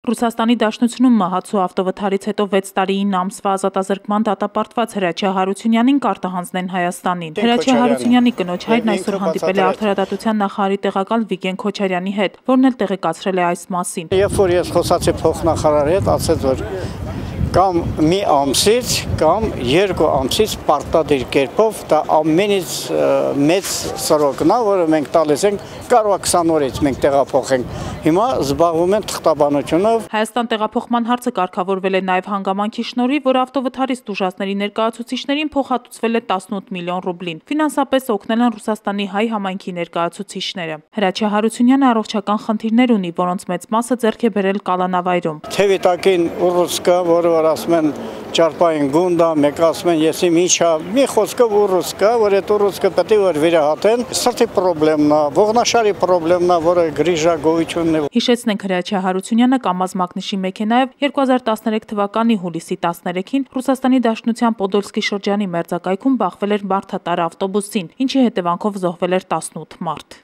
Ռուսաստանի Դաշնությունում մահացու ավտովթարից հետո 6 տարի 9 ամսվա ազատազրկման դատապարտված Հրաչյա Հարությունյանին կարտահանձնեն Հայաստանին։ Հրաչյա Հարությունյանի կնոջ հայրն այսօր հանդիպել է Արդարադատության նախարարի տեղակալ Վիգեն Քոչարյանի հետ, որն էլ տեղեկացրել է այս մասին։ Երբ որ ես խոսացի փոխնախարարի հետ, ասեց, որ կամ մի ամսից կամ 2 ամսից պարտադիր կերպով դա ամենից մեծ սրոկն է, որը մենք տալիս ենք, կարող է 20 օրից մենք տեղափոխենք։ Հիմա զբաղվում են թղթաբանությունով։ Հայաստան տեղափոխման հարցը կարգավորվել է նաև հանգամանքի շնորհիվ, որ ավտովթարից տուժածների ներկայացուցիչներին փոխհատուցվել է 18 միլիոն ռուբլին։ Ֆինանսապես օգնել են Ռուսաստանի հայ համայնքի ներկայացուցիչները։ Հրաչյա Հարությունյանը առողջական խնդիրներ ունի, որոնց մեծ մասը ձեռք է բերել կալանավայրում։ Թևի տակին ուռուցք կա, որը ասում են ճարպային գունդա, մեկ ասում են ես իմ ինչա, մի խոսքով ուռուցք կա, որ այդ ուռուցքը պետք է որ վիրահատեն, սրտի խնդիրն է, ողնաշարի խնդիրն է, որը գրիժա գոյությունն է։ Հիշեցնենք, Հրաչյա Հարությունյանը կամազ մակնիշի մեքենայով 2013 թվականի հուլիսի 13-ին Ռուսաստանի Դաշնության Պոդոլսկի շրջանի մերձակայքում բախվել էր մարդատար ավտոբուսին, ինչի հետևանքով զոհվել էր 18 մարդ։